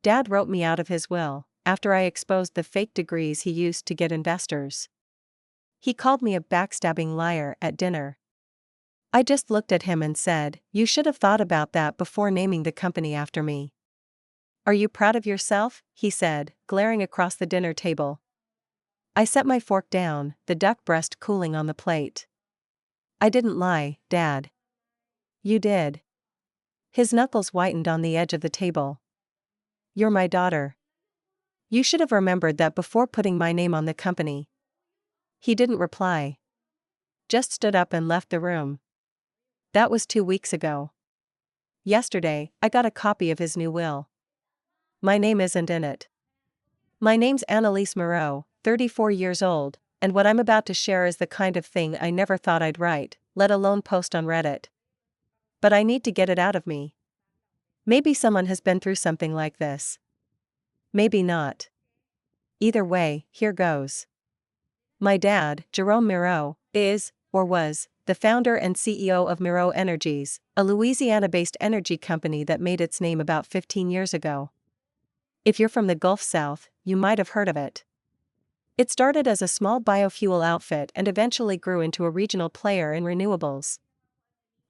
Dad wrote me out of his will, after I exposed the fake degrees he used to get investors. He called me a backstabbing liar at dinner. I just looked at him and said, "You should have thought about that before naming the company after me." "Are you proud of yourself?" he said, glaring across the dinner table. I set my fork down, the duck breast cooling on the plate. "I didn't lie, Dad." "You did." His knuckles whitened on the edge of the table. "You're my daughter. You should have remembered that before putting my name on the company." He didn't reply. Just stood up and left the room. That was 2 weeks ago. Yesterday, I got a copy of his new will. My name isn't in it. My name's Annalise Moreau, 34 years old, and what I'm about to share is the kind of thing I never thought I'd write, let alone post on Reddit. But I need to get it out of me. Maybe someone has been through something like this. Maybe not. Either way, here goes. My dad, Jerome Moreau, is, or was, the founder and CEO of Moreau Energies, a Louisiana-based energy company that made its name about 15 years ago. If you're from the Gulf South, you might have heard of it. It started as a small biofuel outfit and eventually grew into a regional player in renewables.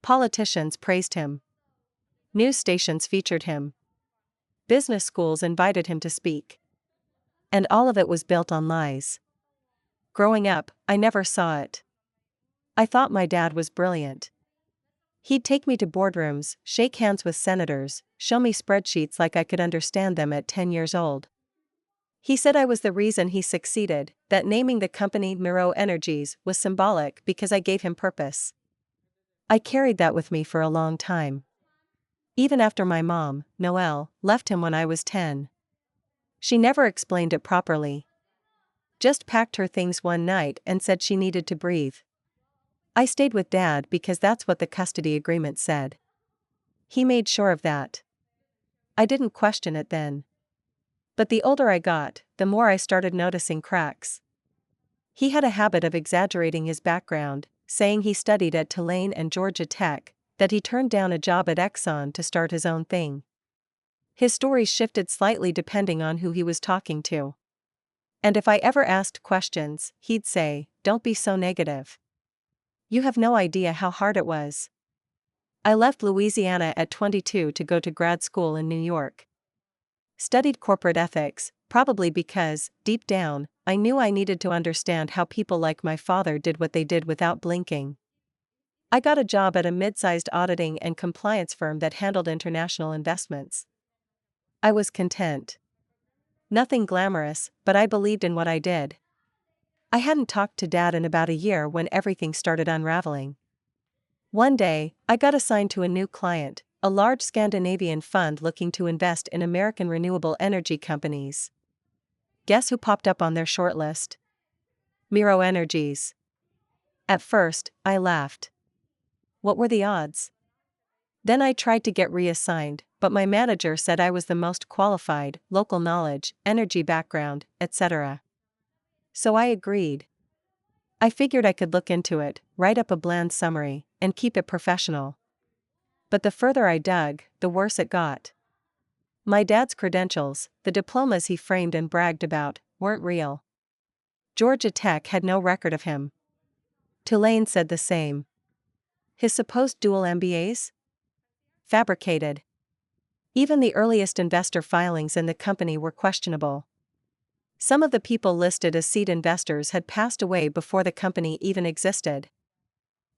Politicians praised him. News stations featured him. Business schools invited him to speak. And all of it was built on lies. Growing up, I never saw it. I thought my dad was brilliant. He'd take me to boardrooms, shake hands with senators, show me spreadsheets like I could understand them at 10 years old. He said I was the reason he succeeded, that naming the company Moreau Energies was symbolic because I gave him purpose. I carried that with me for a long time. Even after my mom, Noelle, left him when I was 10. She never explained it properly. Just packed her things one night and said she needed to breathe. I stayed with Dad because that's what the custody agreement said. He made sure of that. I didn't question it then. But the older I got, the more I started noticing cracks. He had a habit of exaggerating his background, saying he studied at Tulane and Georgia Tech, that he turned down a job at Exxon to start his own thing. His stories shifted slightly depending on who he was talking to. And if I ever asked questions, he'd say, "Don't be so negative. You have no idea how hard it was." I left Louisiana at 22 to go to grad school in New York. Studied corporate ethics, probably because, deep down, I knew I needed to understand how people like my father did what they did without blinking. I got a job at a mid-sized auditing and compliance firm that handled international investments. I was content. Nothing glamorous, but I believed in what I did. I hadn't talked to Dad in about a year when everything started unraveling. One day, I got assigned to a new client, a large Scandinavian fund looking to invest in American renewable energy companies. Guess who popped up on their shortlist? Moreau Energies. At first, I laughed. What were the odds? Then I tried to get reassigned, but my manager said I was the most qualified, local knowledge, energy background, etc. So I agreed. I figured I could look into it, write up a bland summary, and keep it professional. But the further I dug, the worse it got. My dad's credentials, the diplomas he framed and bragged about, weren't real. Georgia Tech had no record of him. Tulane said the same. His supposed dual MBAs? Fabricated. Even the earliest investor filings in the company were questionable. Some of the people listed as seed investors had passed away before the company even existed.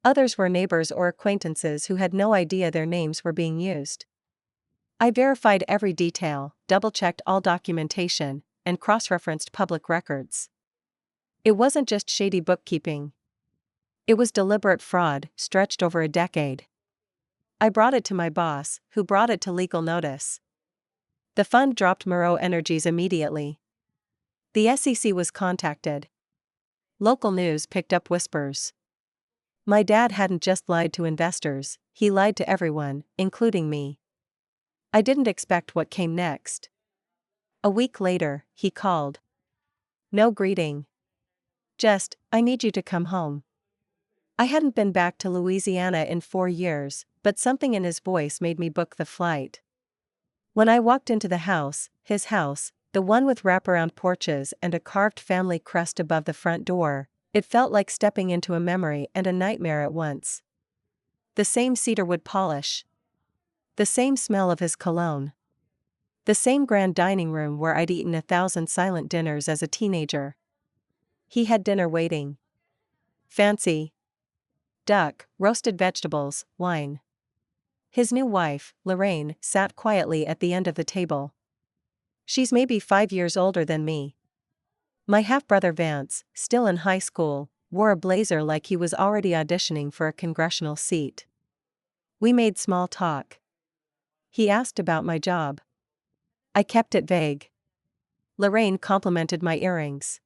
Others were neighbors or acquaintances who had no idea their names were being used. I verified every detail, double-checked all documentation, and cross-referenced public records. It wasn't just shady bookkeeping. It was deliberate fraud, stretched over a decade. I brought it to my boss, who brought it to legal notice. The fund dropped Moreau Energies immediately. The SEC was contacted. Local news picked up whispers. My dad hadn't just lied to investors, he lied to everyone, including me. I didn't expect what came next. A week later, he called. No greeting. Just, "I need you to come home." I hadn't been back to Louisiana in 4 years, but something in his voice made me book the flight. When I walked into the house, his house, the one with wraparound porches and a carved family crest above the front door, it felt like stepping into a memory and a nightmare at once. The same cedarwood polish. The same smell of his cologne. The same grand dining room where I'd eaten 1,000 silent dinners as a teenager. He had dinner waiting. Fancy. Duck, roasted vegetables, wine. His new wife, Lorraine, sat quietly at the end of the table. She's maybe 5 years older than me. My half-brother Vance, still in high school, wore a blazer like he was already auditioning for a congressional seat. We made small talk. He asked about my job. I kept it vague. Lorraine complimented my earrings.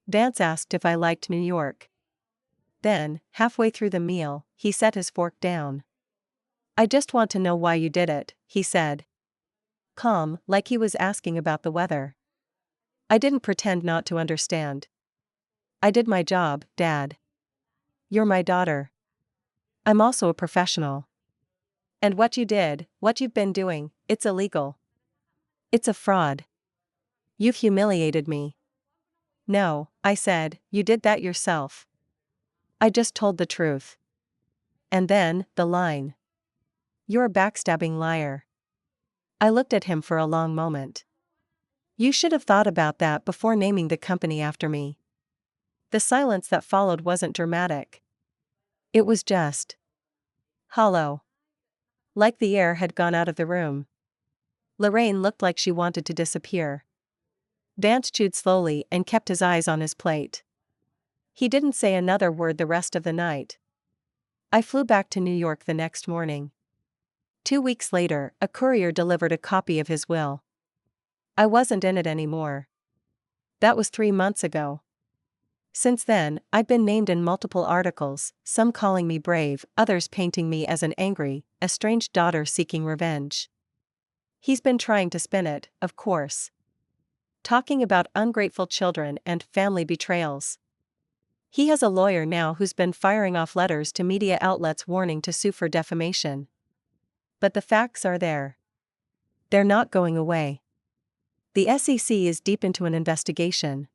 Vance asked if I liked New York. Then, halfway through the meal, he set his fork down. "I just want to know why you did it," he said. Calm, like he was asking about the weather. I didn't pretend not to understand. "I did my job, Dad. You're my daughter. I'm also a professional. And what you did, what you've been doing, it's illegal. It's a fraud. You've humiliated me." "No," I said, "you did that yourself. I just told the truth." And then, the line. "You're a backstabbing liar." I looked at him for a long moment. You should have thought about that before naming the company after me. The silence that followed wasn't dramatic. It was just hollow. Like the air had gone out of the room. Lorraine looked like she wanted to disappear. Vance chewed slowly and kept his eyes on his plate. He didn't say another word the rest of the night. I flew back to New York the next morning. 2 weeks later, a courier delivered a copy of his will. I wasn't in it anymore. That was 3 months ago. Since then, I've been named in multiple articles, some calling me brave, others painting me as an angry, estranged daughter seeking revenge. He's been trying to spin it, of course. Talking about ungrateful children and family betrayals. He has a lawyer now who's been firing off letters to media outlets warning to sue for defamation. But the facts are there. They're not going away. The SEC is deep into an investigation.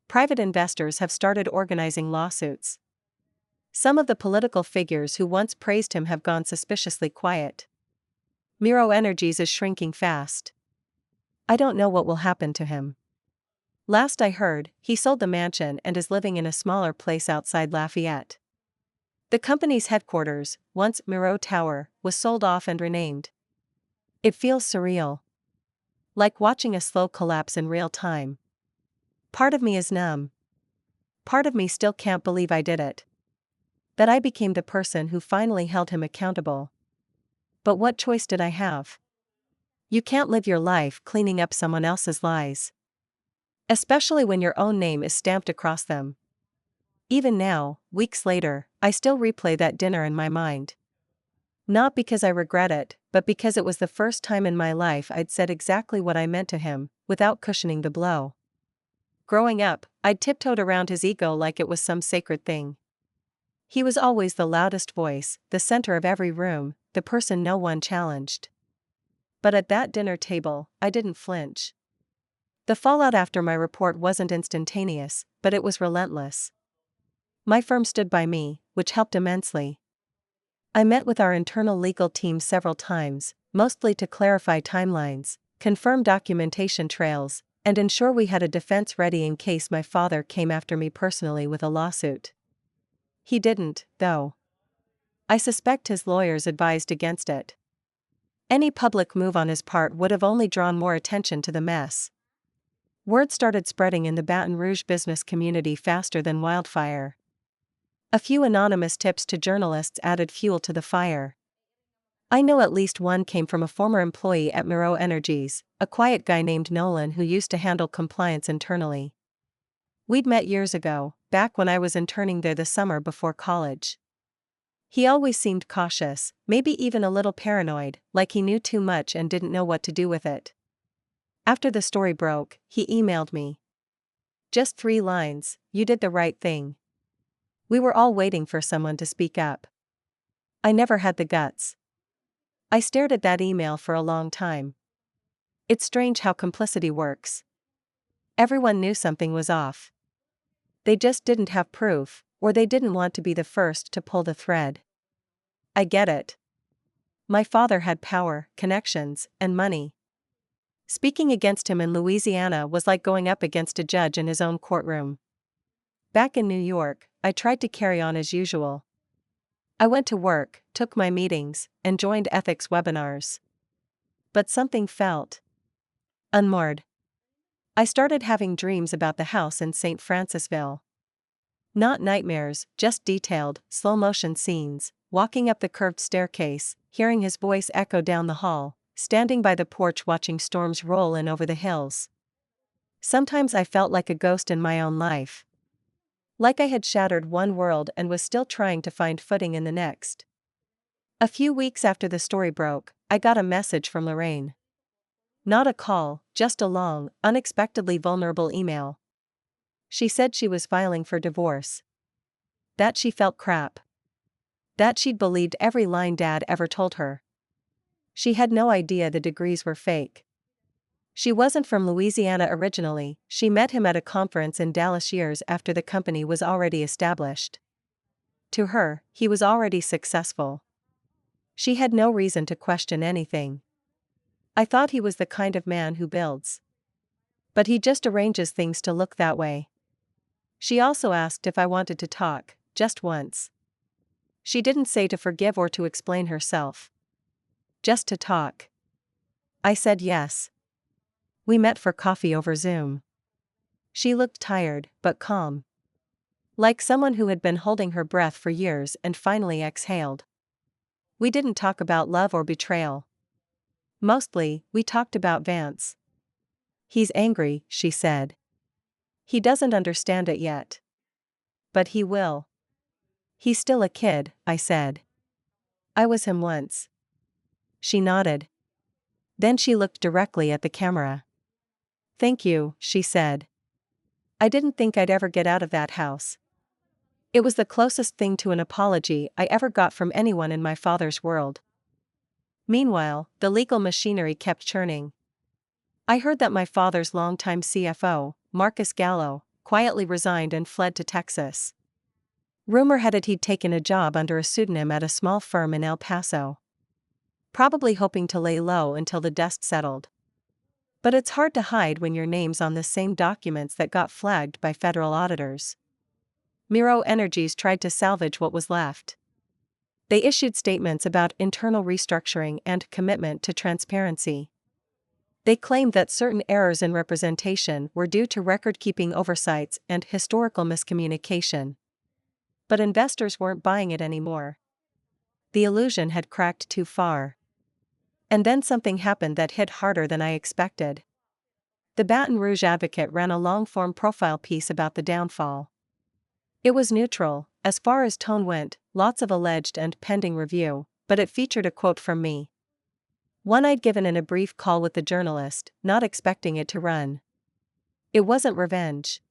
Private investors have started organizing lawsuits. Some of the political figures who once praised him have gone suspiciously quiet. Miro Energies is shrinking fast. I don't know what will happen to him. Last I heard, he sold the mansion and is living in a smaller place outside Lafayette. The company's headquarters, once Miro Tower, was sold off and renamed. It feels surreal. Like watching a slow collapse in real time. Part of me is numb. Part of me still can't believe I did it. That I became the person who finally held him accountable. But what choice did I have? You can't live your life cleaning up someone else's lies. Especially when your own name is stamped across them. Even now, weeks later, I still replay that dinner in my mind. Not because I regret it, but because it was the first time in my life I'd said exactly what I meant to him, without cushioning the blow. Growing up, I'd tiptoed around his ego like it was some sacred thing. He was always the loudest voice, the center of every room, the person no one challenged. But at that dinner table, I didn't flinch. The fallout after my report wasn't instantaneous, but it was relentless. My firm stood by me, which helped immensely. I met with our internal legal team several times, mostly to clarify timelines, confirm documentation trails, and ensure we had a defense ready in case my father came after me personally with a lawsuit. He didn't, though. I suspect his lawyers advised against it. Any public move on his part would have only drawn more attention to the mess. Word started spreading in the Baton Rouge business community faster than wildfire. A few anonymous tips to journalists added fuel to the fire. I know at least one came from a former employee at Miro Energies, a quiet guy named Nolan who used to handle compliance internally. We'd met years ago, back when I was interning there the summer before college. He always seemed cautious, maybe even a little paranoid, like he knew too much and didn't know what to do with it. After the story broke, he emailed me. Just 3 lines, "You did the right thing." We were all waiting for someone to speak up. I never had the guts. I stared at that email for a long time. It's strange how complicity works. Everyone knew something was off. They just didn't have proof, or they didn't want to be the first to pull the thread. I get it. My father had power, connections, and money. Speaking against him in Louisiana was like going up against a judge in his own courtroom. Back in New York, I tried to carry on as usual. I went to work, took my meetings, and joined ethics webinars. But something felt unmoored. I started having dreams about the house in St. Francisville. Not nightmares, just detailed, slow-motion scenes, walking up the curved staircase, hearing his voice echo down the hall, standing by the porch watching storms roll in over the hills. Sometimes I felt like a ghost in my own life. Like I had shattered one world and was still trying to find footing in the next. A few weeks after the story broke, I got a message from Lorraine. Not a call, just a long, unexpectedly vulnerable email. She said she was filing for divorce. That she felt crap. That she'd believed every line Dad ever told her. She had no idea the degrees were fake. She wasn't from Louisiana originally, she met him at a conference in Dallas years after the company was already established. To her, he was already successful. She had no reason to question anything. I thought he was the kind of man who builds. But he just arranges things to look that way. She also asked if I wanted to talk, just once. She didn't say to forgive or to explain herself. Just to talk. I said yes. We met for coffee over Zoom. She looked tired, but calm. Like someone who had been holding her breath for years and finally exhaled. We didn't talk about love or betrayal. Mostly, we talked about Vance. He's angry, she said. He doesn't understand it yet. But he will. He's still a kid, I said. I was him once. She nodded. Then she looked directly at the camera. Thank you, she said. I didn't think I'd ever get out of that house. It was the closest thing to an apology I ever got from anyone in my father's world. Meanwhile, the legal machinery kept churning. I heard that my father's longtime CFO, Marcus Gallo, quietly resigned and fled to Texas. Rumor had it he'd taken a job under a pseudonym at a small firm in El Paso. Probably hoping to lay low until the dust settled. But it's hard to hide when your name's on the same documents that got flagged by federal auditors. Miro Energies tried to salvage what was left. They issued statements about internal restructuring and commitment to transparency. They claimed that certain errors in representation were due to record-keeping oversights and historical miscommunication. But investors weren't buying it anymore. The illusion had cracked too far. And then something happened that hit harder than I expected. The Baton Rouge Advocate ran a long-form profile piece about the downfall. It was neutral, as far as tone went, lots of alleged and pending review, but it featured a quote from me. One I'd given in a brief call with the journalist, not expecting it to run. It wasn't revenge.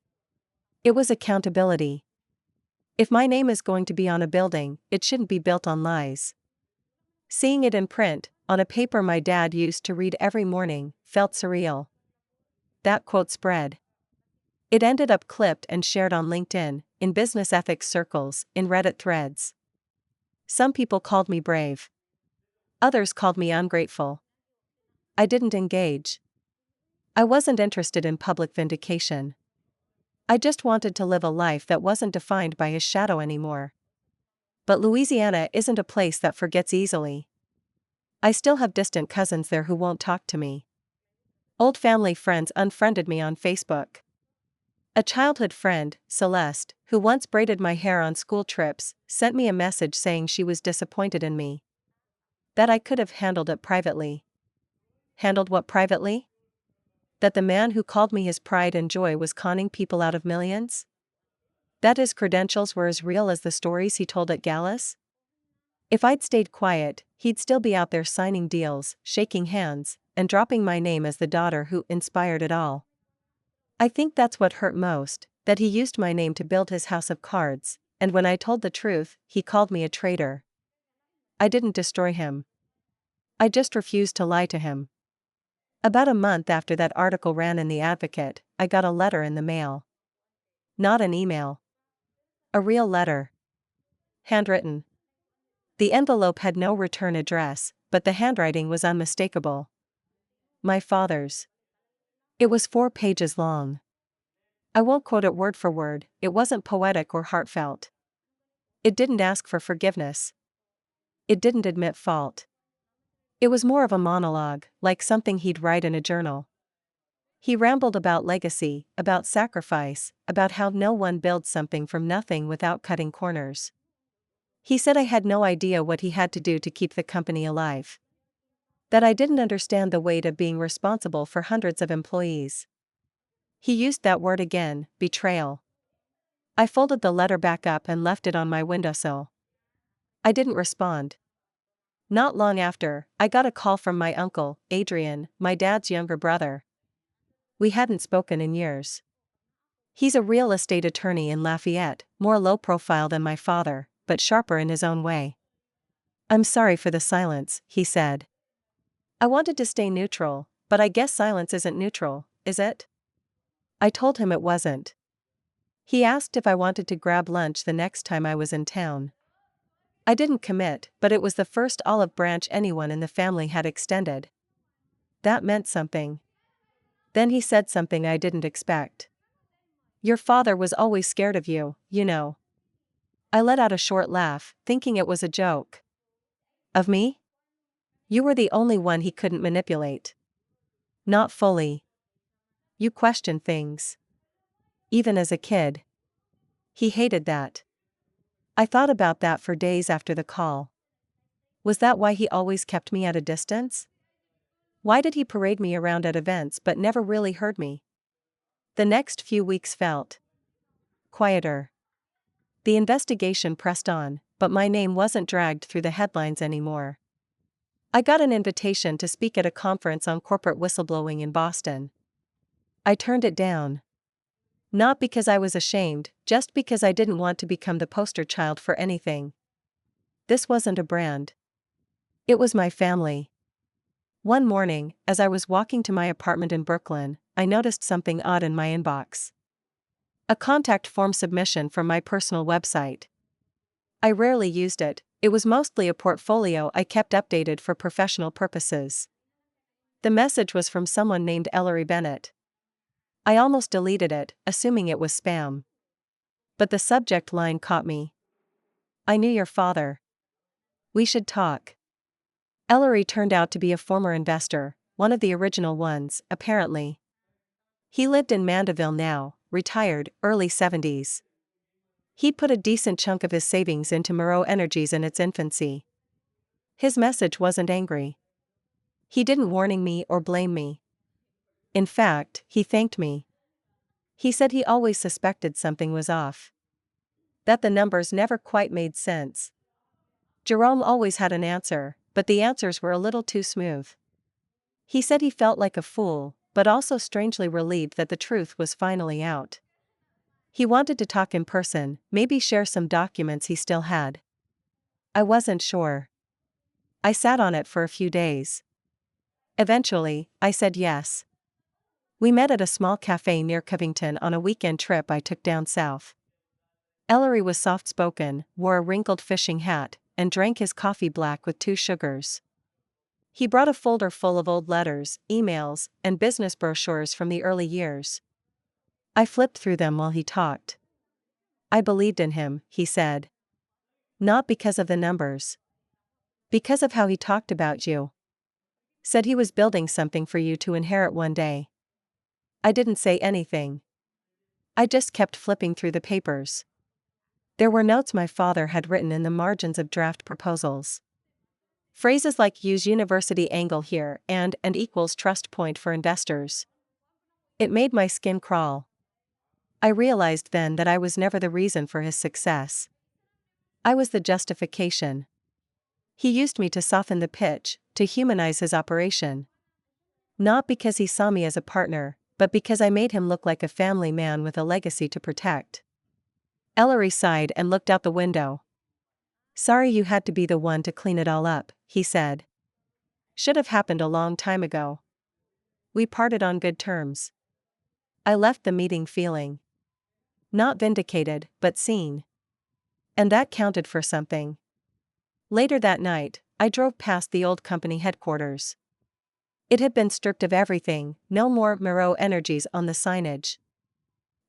It was accountability. If my name is going to be on a building, it shouldn't be built on lies. Seeing it in print, on a paper my dad used to read every morning, felt surreal. That quote spread. It ended up clipped and shared on LinkedIn, in business ethics circles, in Reddit threads. Some people called me brave. Others called me ungrateful. I didn't engage. I wasn't interested in public vindication. I just wanted to live a life that wasn't defined by his shadow anymore. But Louisiana isn't a place that forgets easily. I still have distant cousins there who won't talk to me. Old family friends unfriended me on Facebook. A childhood friend, Celeste, who once braided my hair on school trips, sent me a message saying she was disappointed in me. That I could have handled it privately. Handled what privately? That the man who called me his pride and joy was conning people out of millions? That his credentials were as real as the stories he told at Gallus? If I'd stayed quiet, he'd still be out there signing deals, shaking hands, and dropping my name as the daughter who inspired it all. I think that's what hurt most, that he used my name to build his house of cards, and when I told the truth, he called me a traitor. I didn't destroy him. I just refused to lie to him. About a month after that article ran in The Advocate, I got a letter in the mail. Not an email. A real letter. Handwritten. The envelope had no return address, but the handwriting was unmistakable. My father's. It was 4 pages long. I won't quote it word for word, it wasn't poetic or heartfelt. It didn't ask for forgiveness. It didn't admit fault. It was more of a monologue, like something he'd write in a journal. He rambled about legacy, about sacrifice, about how no one builds something from nothing without cutting corners. He said I had no idea what he had to do to keep the company alive. That I didn't understand the weight of being responsible for hundreds of employees. He used that word again, betrayal. I folded the letter back up and left it on my windowsill. I didn't respond. Not long after, I got a call from my uncle, Adrian, my dad's younger brother. We hadn't spoken in years. He's a real estate attorney in Lafayette, more low profile than my father, but sharper in his own way. I'm sorry for the silence, he said. I wanted to stay neutral, but I guess silence isn't neutral, is it? I told him it wasn't. He asked if I wanted to grab lunch the next time I was in town. I didn't commit, but it was the first olive branch anyone in the family had extended. That meant something. Then he said something I didn't expect. Your father was always scared of you, you know. I let out a short laugh, thinking it was a joke. Of me? You were the only one he couldn't manipulate. Not fully. You questioned things. Even as a kid. He hated that. I thought about that for days after the call. Was that why he always kept me at a distance? Why did he parade me around at events but never really heard me? The next few weeks felt quieter. The investigation pressed on, but my name wasn't dragged through the headlines anymore. I got an invitation to speak at a conference on corporate whistleblowing in Boston. I turned it down. Not because I was ashamed, just because I didn't want to become the poster child for anything. This wasn't a brand. It was my family. One morning, as I was walking to my apartment in Brooklyn, I noticed something odd in my inbox. A contact form submission from my personal website. I rarely used it, it was mostly a portfolio I kept updated for professional purposes. The message was from someone named Ellery Bennett. I almost deleted it, assuming it was spam. But the subject line caught me. I knew your father. We should talk. Ellery turned out to be a former investor, one of the original ones, apparently. He lived in Mandeville now, retired, early 70s. He put a decent chunk of his savings into Moreau Energies in its infancy. His message wasn't angry. He didn't warning me or blame me. In fact, he thanked me. He said he always suspected something was off. That the numbers never quite made sense. Jerome always had an answer, but the answers were a little too smooth. He said he felt like a fool, but also strangely relieved that the truth was finally out. He wanted to talk in person, maybe share some documents he still had. I wasn't sure. I sat on it for a few days. Eventually, I said yes. We met at a small cafe near Covington on a weekend trip I took down south. Ellery was soft-spoken, wore a wrinkled fishing hat, and drank his coffee black with 2 sugars. He brought a folder full of old letters, emails, and business brochures from the early years. I flipped through them while he talked. I believed in him, he said. Not because of the numbers. Because of how he talked about you. Said he was building something for you to inherit one day. I didn't say anything. I just kept flipping through the papers. There were notes my father had written in the margins of draft proposals. Phrases like use university angle here and equals trust point for investors. It made my skin crawl. I realized then that I was never the reason for his success. I was the justification. He used me to soften the pitch, to humanize his operation. Not because he saw me as a partner, but because I made him look like a family man with a legacy to protect. Ellery sighed and looked out the window. Sorry you had to be the one to clean it all up, he said. should have happened a long time ago. We parted on good terms. I left the meeting feeling not vindicated, but seen. And that counted for something. Later that night, I drove past the old company headquarters. It had been stripped of everything, no more Miro Energies on the signage.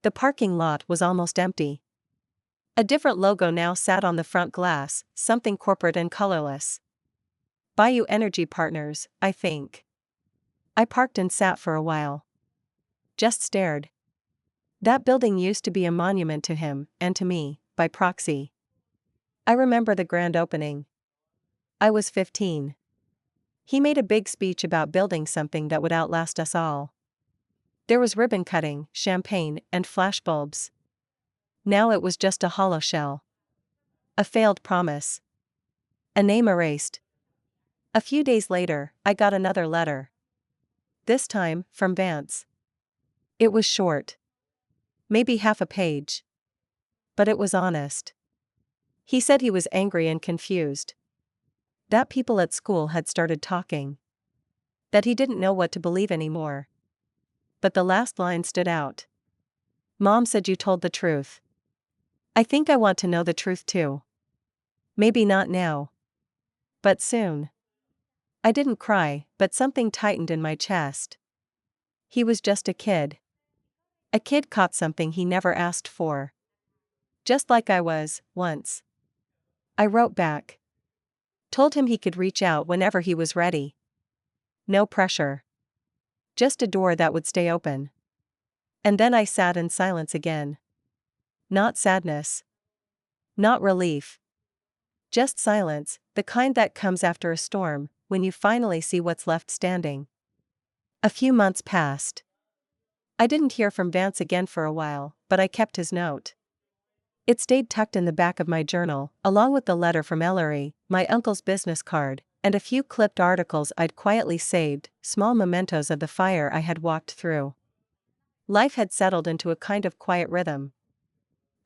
The parking lot was almost empty. A different logo now sat on the front glass, something corporate and colorless. Bayou Energy Partners, I think. I parked and sat for a while. Just stared. That building used to be a monument to him, and to me, by proxy. I remember the grand opening. I was 15. He made a big speech about building something that would outlast us all. There was ribbon cutting, champagne, and flashbulbs. Now it was just a hollow shell. A failed promise. A name erased. A few days later, I got another letter. This time, from Vance. It was short. Maybe half a page. But it was honest. He said he was angry and confused. That people at school had started talking. That he didn't know what to believe anymore. But the last line stood out. Mom said you told the truth. I think I want to know the truth too. Maybe not now. But soon. I didn't cry, but something tightened in my chest. He was just a kid. A kid caught something he never asked for. Just like I was, once. I wrote back. Told him he could reach out whenever he was ready. No pressure. Just a door that would stay open. And then I sat in silence again. Not sadness. Not relief. Just silence, the kind that comes after a storm, when you finally see what's left standing. A few months passed. I didn't hear from Vance again for a while, but I kept his note. It stayed tucked in the back of my journal, along with the letter from Ellery, my uncle's business card, and a few clipped articles I'd quietly saved, small mementos of the fire I had walked through. Life had settled into a kind of quiet rhythm.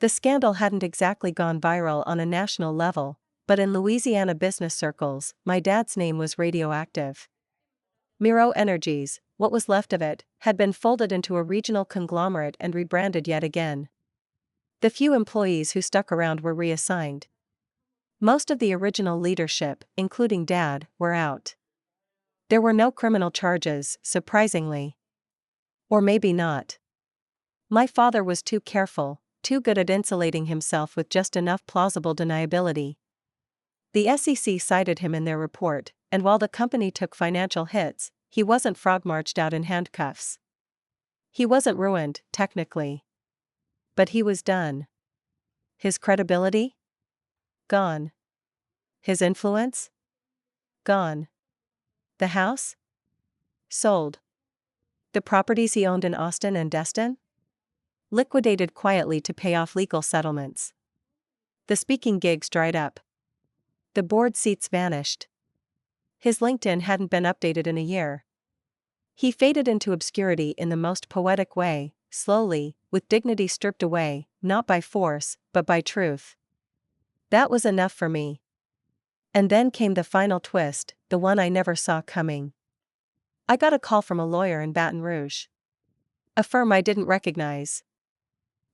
The scandal hadn't exactly gone viral on a national level, but in Louisiana business circles, my dad's name was radioactive. Miro Energies, what was left of it, had been folded into a regional conglomerate and rebranded yet again. The few employees who stuck around were reassigned. Most of the original leadership, including Dad, were out. There were no criminal charges, surprisingly. Or maybe not. My father was too careful, too good at insulating himself with just enough plausible deniability. The SEC cited him in their report, and while the company took financial hits, he wasn't frog-marched out in handcuffs. He wasn't ruined, technically. But he was done. His credibility? Gone. His influence? Gone. The house? Sold. The properties he owned in Austin and Destin? Liquidated quietly to pay off legal settlements. The speaking gigs dried up. The board seats vanished. His LinkedIn hadn't been updated in a year. He faded into obscurity in the most poetic way, slowly, with dignity stripped away, not by force, but by truth. That was enough for me. And then came the final twist, the one I never saw coming. I got a call from a lawyer in Baton Rouge. A firm I didn't recognize.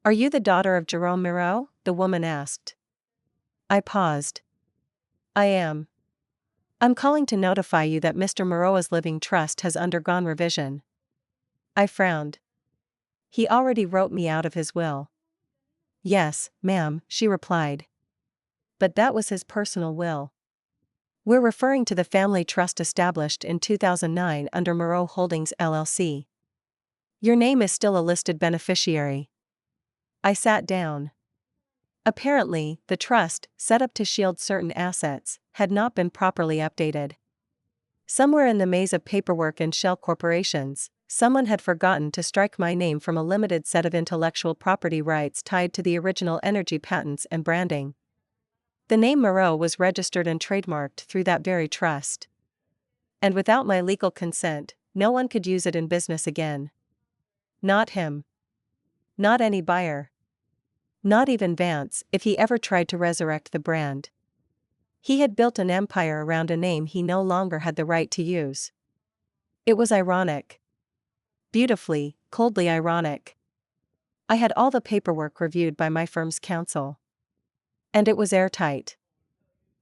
"Are you the daughter of Jerome Miro?" the woman asked. I paused. "I am. I'm calling to notify you that Mr. Miroa's living trust has undergone revision." I frowned. He already wrote me out of his will. "Yes, ma'am," she replied. But that was his personal will. We're referring to the family trust established in 2009 under Miro Holdings LLC. Your name is still a listed beneficiary. I sat down. Apparently, the trust, set up to shield certain assets, had not been properly updated. Somewhere in the maze of paperwork and shell corporations, someone had forgotten to strike my name from a limited set of intellectual property rights tied to the original energy patents and branding. The name Miro was registered and trademarked through that very trust. And without my legal consent, no one could use it in business again. Not him. Not any buyer. Not even Vance, if he ever tried to resurrect the brand. He had built an empire around a name he no longer had the right to use. It was ironic. Beautifully, coldly ironic. I had all the paperwork reviewed by my firm's counsel. And it was airtight.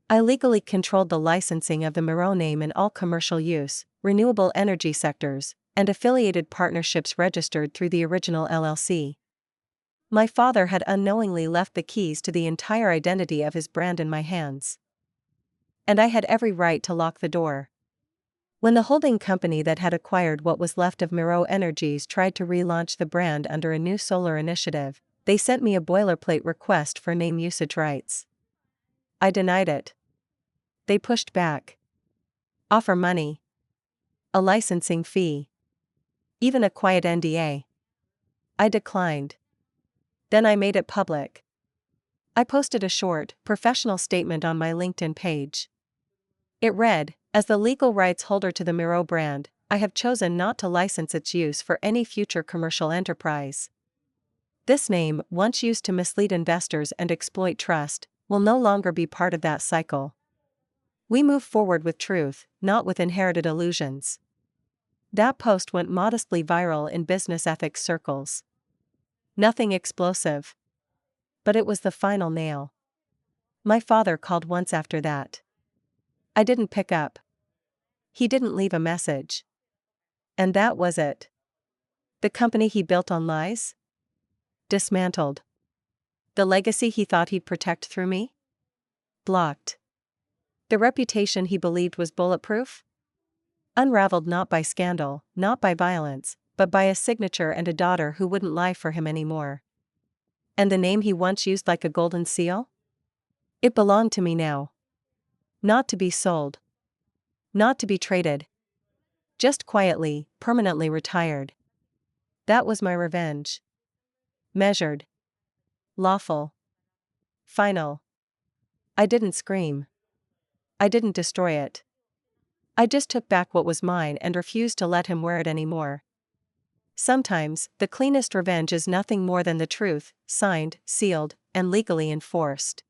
I legally controlled the licensing of the Miro name in all commercial use, renewable energy sectors, and affiliated partnerships registered through the original LLC. My father had unknowingly left the keys to the entire identity of his brand in my hands. And I had every right to lock the door. When the holding company that had acquired what was left of Miro Energies tried to relaunch the brand under a new solar initiative, they sent me a boilerplate request for name usage rights. I denied it. They pushed back. Offer money. A licensing fee. Even a quiet NDA. I declined. Then I made it public. I posted a short, professional statement on my LinkedIn page. It read, "As the legal rights holder to the Miro brand, I have chosen not to license its use for any future commercial enterprise. This name, once used to mislead investors and exploit trust, will no longer be part of that cycle. We move forward with truth, not with inherited illusions." That post went modestly viral in business ethics circles. Nothing explosive. But it was the final nail. My father called once after that. I didn't pick up. He didn't leave a message. And that was it. The company he built on lies? Dismantled. The legacy he thought he'd protect through me? Blocked. The reputation he believed was bulletproof? Unraveled not by scandal, not by violence, but by a signature and a daughter who wouldn't lie for him anymore. And the name he once used like a golden seal? It belonged to me now. Not to be sold. Not to be traded. Just quietly, permanently retired. That was my revenge. Measured. Lawful. Final. I didn't scream. I didn't destroy it. I just took back what was mine and refused to let him wear it anymore. Sometimes, the cleanest revenge is nothing more than the truth, signed, sealed, and legally enforced.